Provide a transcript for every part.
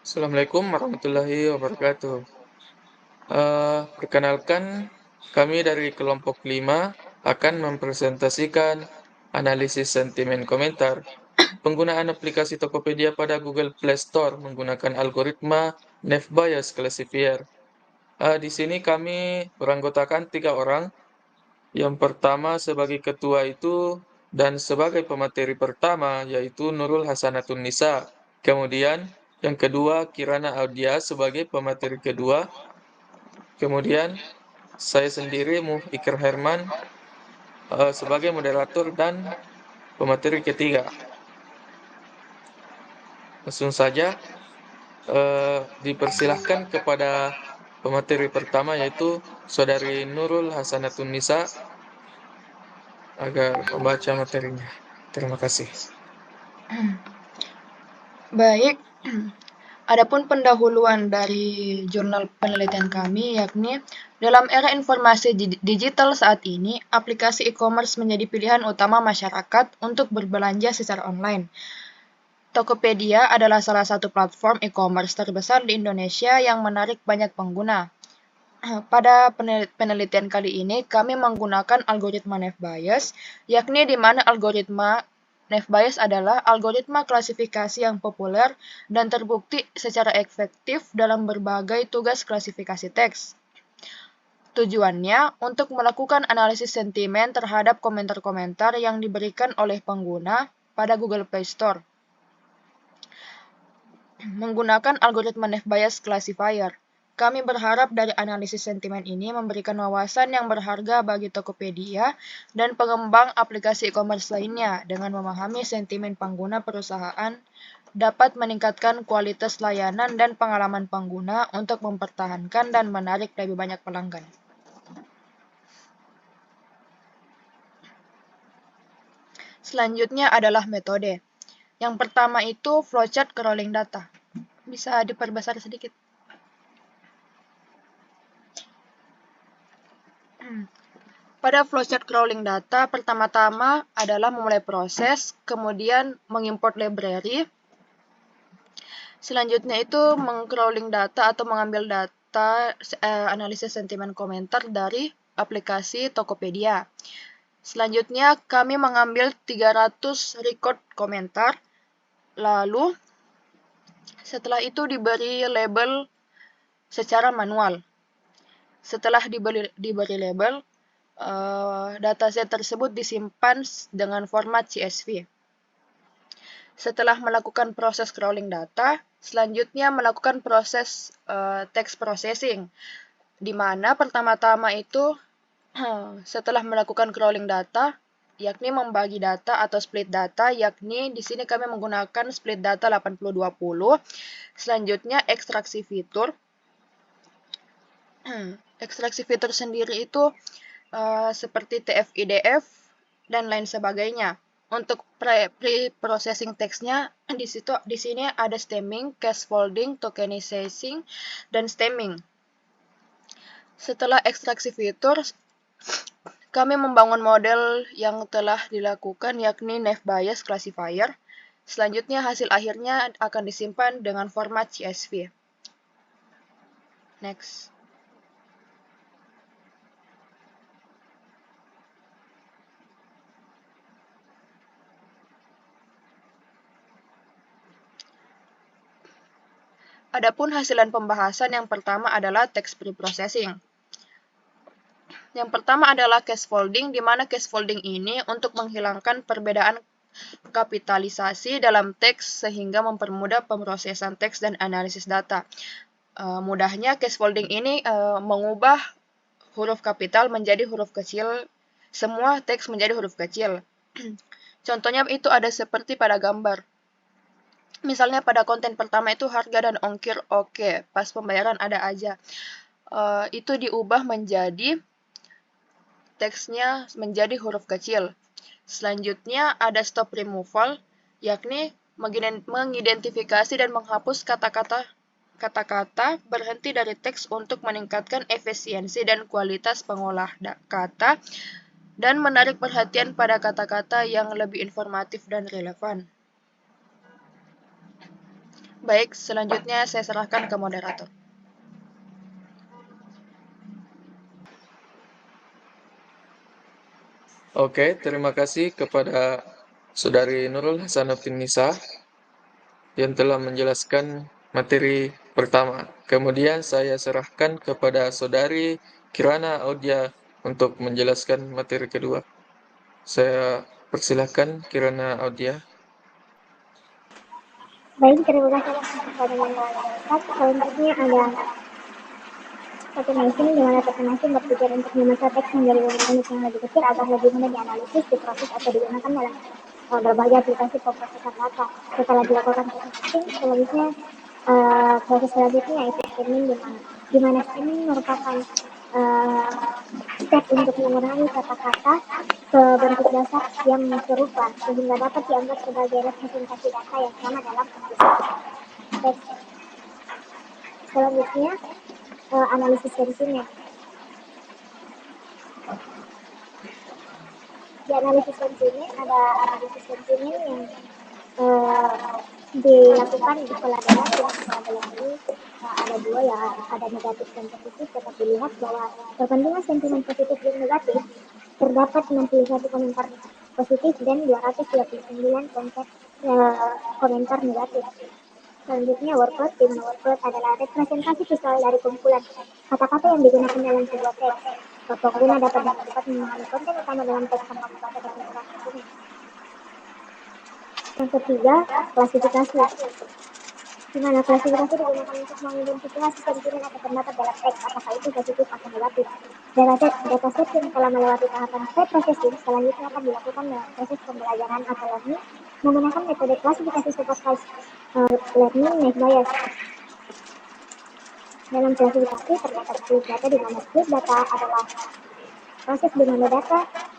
Assalamualaikum warahmatullahi wabarakatuh. Perkenalkan, kami dari kelompok 5 akan mempresentasikan analisis sentimen komentar. Penggunaan aplikasi Tokopedia pada Google Play Store menggunakan algoritma Naive Bayes Classifier. Di sini kami beranggotakan 3 orang. Yang pertama sebagai ketua itu dan sebagai pemateri pertama yaitu Nurul Hasanatun Nisa. Kemudian yang kedua Kirana Audia sebagai pemateri kedua. Kemudian saya sendiri Muhtikar Herman sebagai moderator dan pemateri ketiga. Langsung saja dipersilahkan kepada pemateri pertama yaitu Saudari Nurul Hasanatun Nisa agar membaca materinya. Terima kasih. Baik, adapun pendahuluan dari jurnal penelitian kami yakni dalam era informasi digital saat ini, aplikasi e-commerce menjadi pilihan utama masyarakat untuk berbelanja secara online. Tokopedia adalah salah satu platform e-commerce terbesar di Indonesia yang menarik banyak pengguna. Pada penelitian kali ini, kami menggunakan algoritma Naive Bayes, yakni di mana algoritma Naive Bayes adalah algoritma klasifikasi yang populer dan terbukti secara efektif dalam berbagai tugas klasifikasi teks. Tujuannya untuk melakukan analisis sentimen terhadap komentar-komentar yang diberikan oleh pengguna pada Google Play Store. Menggunakan algoritma Naive Bayes Classifier, kami berharap dari analisis sentimen ini memberikan wawasan yang berharga bagi Tokopedia dan pengembang aplikasi e-commerce lainnya dengan memahami sentimen pengguna perusahaan dapat meningkatkan kualitas layanan dan pengalaman pengguna untuk mempertahankan dan menarik lebih banyak pelanggan. Selanjutnya adalah metode. Yang pertama itu flowchart crawling data. Bisa diperbesar sedikit. Pada flowchart crawling data, pertama-tama adalah memulai proses, kemudian mengimport library. Selanjutnya itu mengcrawling data atau mengambil data analisis sentimen komentar dari aplikasi Tokopedia. Selanjutnya kami mengambil 300 record komentar. Lalu setelah itu diberi label secara manual. Setelah diberi label, dataset tersebut disimpan dengan format CSV. Setelah melakukan proses crawling data, selanjutnya melakukan proses text processing, di mana pertama-tama itu setelah melakukan crawling data, yakni membagi data atau split data, yakni di sini kami menggunakan split data 80-20. Selanjutnya ekstraksi fitur. Ekstraksi fitur sendiri itu seperti TF-IDF dan lain sebagainya. Untuk pre-processing teksnya di sini ada stemming, scaffolding, tokenizing, dan stemming. Setelah ekstraksi fitur, kami membangun model yang telah dilakukan yakni Naive Bayes Classifier. Selanjutnya hasil akhirnya akan disimpan dengan format CSV. Next. Adapun hasilan pembahasan yang pertama adalah text preprocessing. Yang pertama adalah scaffolding, di mana scaffolding ini untuk menghilangkan perbedaan kapitalisasi dalam teks sehingga mempermudah pemrosesan teks dan analisis data. Mudahnya scaffolding ini mengubah huruf kapital menjadi huruf kecil, semua teks menjadi huruf kecil. Contohnya itu ada seperti pada gambar. Misalnya pada konten pertama itu harga dan ongkir oke, pas pembayaran ada aja. Itu diubah menjadi teksnya menjadi huruf kecil. Selanjutnya ada stop removal, yakni mengidentifikasi dan menghapus kata-kata berhenti dari teks untuk meningkatkan efisiensi dan kualitas pengolah kata dan menarik perhatian pada kata-kata yang lebih informatif dan relevan. Baik, selanjutnya saya serahkan ke moderator. Oke, terima kasih kepada Saudari Nurul Hasanuddin Nisa yang telah menjelaskan materi pertama. Kemudian saya serahkan kepada Saudari Kirana Audia untuk menjelaskan materi kedua. Saya persilahkan Kirana Audia. Baik, terima kasih atas kesempatannya Ustaz. Selanjutnya ada automation, di mana automation bertujuan untuk memecah teks menjadi unit-unit yang lebih kecil agar lebih mudah dianalisis, diproses, atau digunakan dalam berbagai aplikasi pemrosesan data. Setelah dilakukan processing, selanjutnya proses selanjutnya yaitu streaming, di mana streaming merupakan step untuk mengurangi kata-kata ke bentuk dasar yang serupa sehingga dapat dianggap sebagai representasi data yang sama dalam teks. Selanjutnya analisis sentimen. Di analisis sentimen ada analisis sentimen yang dilakukan di pola dalam. Di pola dalam ini ada dua, ya, ada negatif dan positif. Dapat dilihat bahwa perbandingan sentimen positif dan negatif terdapat 61 komentar positif dan 229 komentar negatif. Selanjutnya wordcloud, di mana wordcloud adalah representasi visual dari kumpulan kata-kata yang digunakan dalam sebuah teks. Pengguna dapat memahami konten utama dalam teks tanpa membaca dokumen. Yang ketiga, klasifikasi, di mana klasifikasi digunakan untuk mengidentifikasi sentimen atau pendapat dalam teks, apakah itu positif atau negatif. Dataset yang telah melewati tahapan pre-processing selanjutnya akan dilakukan dalam proses pembelajaran atau learning menggunakan metode klasifikasi supervised learning net bias. Dalam klasifikasi terdapat split data, di mana split data adalah proses di mana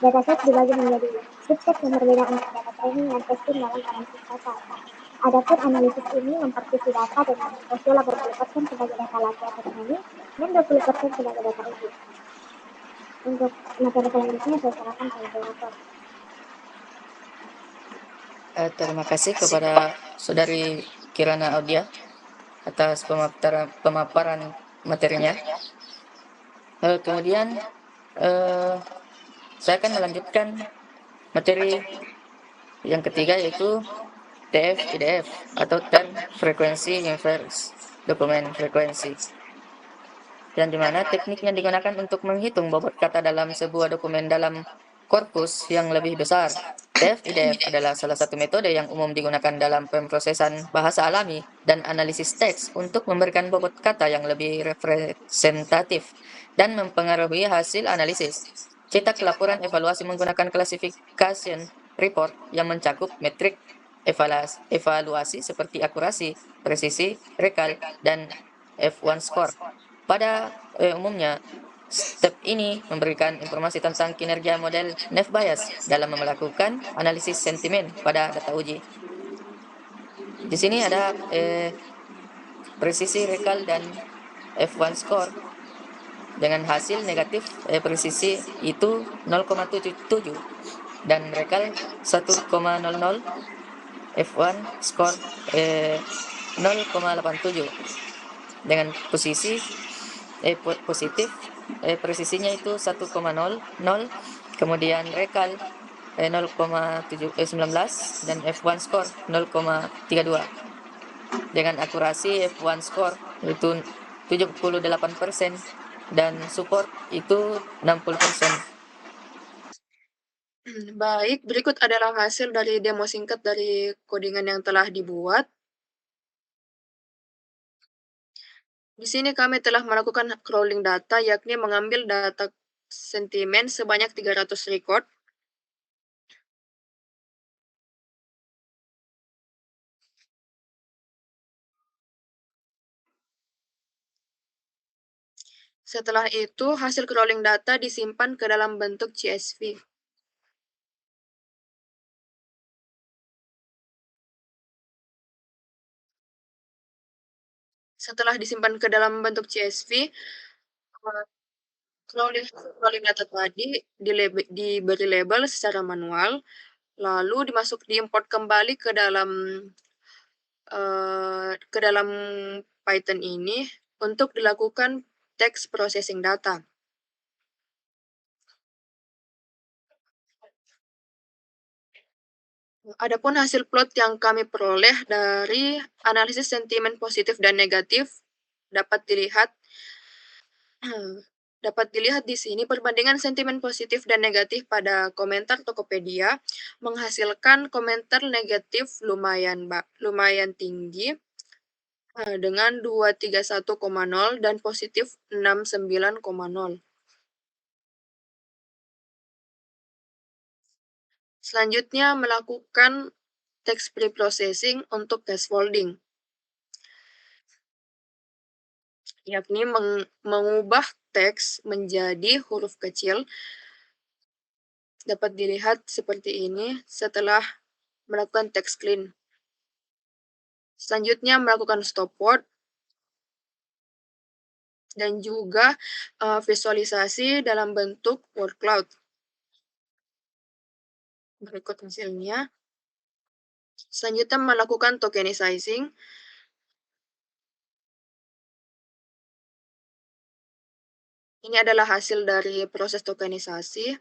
dataset dibagi menjadi subset yang berbeda untuk data training dan testing dalam analisis data. Adapun analisis ini mempartisi data dengan rasio 80% sebagai data laki atau training dan 20% sebagai data uji. Untuk materi selanjutnya saya serahkan ke moderator. Terima kasih kepada Saudari Kirana Audia atas pemaparan materinya. Kemudian saya akan melanjutkan materi yang ketiga, yaitu TF-IDF atau Term Frequency Inverse Document Frequency, yang dimana teknik yang digunakan untuk menghitung bobot kata dalam sebuah dokumen dalam korpus yang lebih besar. TF-IDF adalah salah satu metode yang umum digunakan dalam pemrosesan bahasa alami dan analisis teks untuk memberikan bobot kata yang lebih representatif dan mempengaruhi hasil analisis. Cetak laporan evaluasi menggunakan classification report yang mencakup metrik evaluasi seperti akurasi, presisi, rekal, dan F1 score. Pada umumnya, step ini memberikan informasi tentang kinerja model net bias dalam melakukan analisis sentimen pada data uji. Di sini ada presisi, rekal, dan F1 score. Dengan hasil negatif, presisi itu 0,77 dan rekal 1,00, F1 score 0,87. Dengan posisi positif, presisinya itu 1,00, kemudian rekal 0,19 dan F1 score 0,32. Dengan akurasi F1 score itu 78% dan support itu 60%. Baik, berikut adalah hasil dari demo singkat dari codingan yang telah dibuat. Di sini kami telah melakukan crawling data, yakni mengambil data sentimen sebanyak 300 record. Setelah itu, hasil crawling data disimpan ke dalam bentuk CSV. Setelah disimpan ke dalam bentuk CSV, crawling data tadi diberi label secara manual, lalu diimport kembali ke dalam ke dalam Python ini untuk dilakukan text processing data. Adapun hasil plot yang kami peroleh dari analisis sentimen positif dan negatif dapat dilihat di sini perbandingan sentimen positif dan negatif pada komentar Tokopedia menghasilkan komentar negatif lumayan tinggi dengan 231,0 dan positif 69,0. Selanjutnya melakukan text preprocessing untuk scaffolding, yakni mengubah teks menjadi huruf kecil. Dapat dilihat seperti ini setelah melakukan text clean. Selanjutnya melakukan stop word dan juga visualisasi dalam bentuk word cloud. Berikut hasilnya. Selanjutnya melakukan tokenizing. Ini adalah hasil dari proses tokenisasi.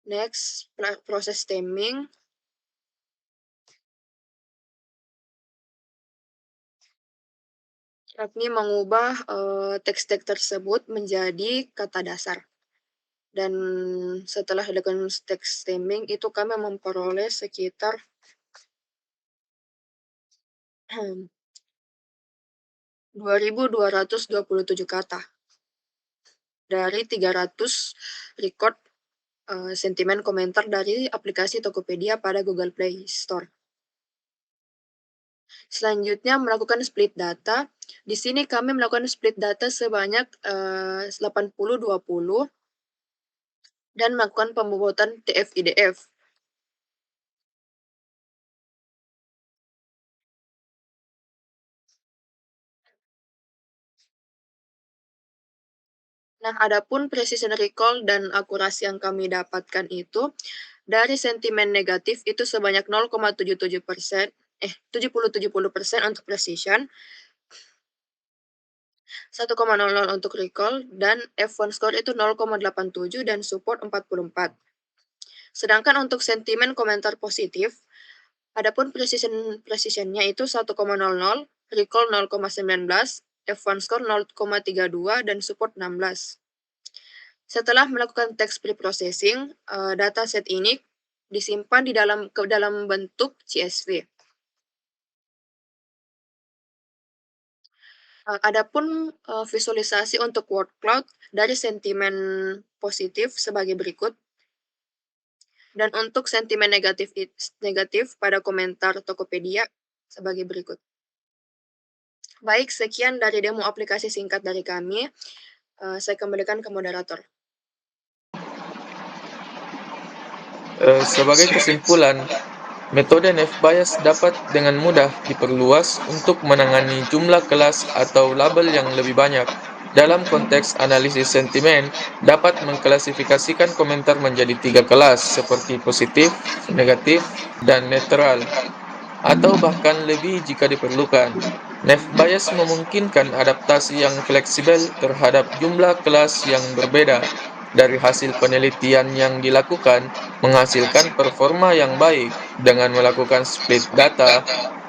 Next, proses stemming. Yakni mengubah teks-teks tersebut menjadi kata dasar. Dan setelah dilakukan text stemming itu kami memperoleh sekitar 2.227 kata dari 300 record sentimen komentar dari aplikasi Tokopedia pada Google Play Store. Selanjutnya melakukan split data. Di sini kami melakukan split data sebanyak 80-20 dan melakukan pembobotan TF-IDF. Nah, adapun precision recall dan akurasi yang kami dapatkan itu dari sentimen negatif itu sebanyak 0,77%, 70% untuk precision, 1,00 untuk recall, dan F1 score itu 0,87 dan support 44. Sedangkan untuk sentimen komentar positif, adapun precisionnya itu 1,00, recall 0,19, F1 score 0,32 dan support 16. Setelah melakukan text preprocessing, dataset ini disimpan ke dalam bentuk CSV. Adapun visualisasi untuk word cloud dari sentimen positif sebagai berikut. Dan untuk sentimen negatif pada komentar Tokopedia sebagai berikut. Baik, sekian dari demo aplikasi singkat dari kami. Saya kembalikan ke moderator. Sebagai kesimpulan, metode NFBias dapat dengan mudah diperluas untuk menangani jumlah kelas atau label yang lebih banyak. Dalam konteks analisis sentimen, dapat mengklasifikasikan komentar menjadi 3 kelas seperti positif, negatif, dan netral, atau bahkan lebih jika diperlukan. NFBias memungkinkan adaptasi yang fleksibel terhadap jumlah kelas yang berbeda. Dari hasil penelitian yang dilakukan, menghasilkan performa yang baik dengan melakukan split data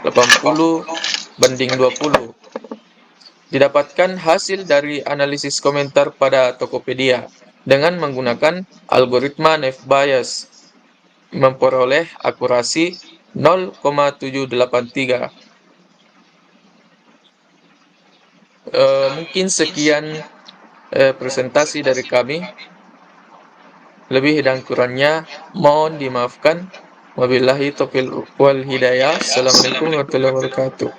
80-20. Didapatkan hasil dari analisis komentar pada Tokopedia dengan menggunakan algoritma NFBias memperoleh akurasi 0,783. Mungkin sekian presentasi dari kami. Lebih dan kurangnya mohon dimaafkan. Wabillahi taufiq wal hidayah. Assalamualaikum warahmatullahi wabarakatuh.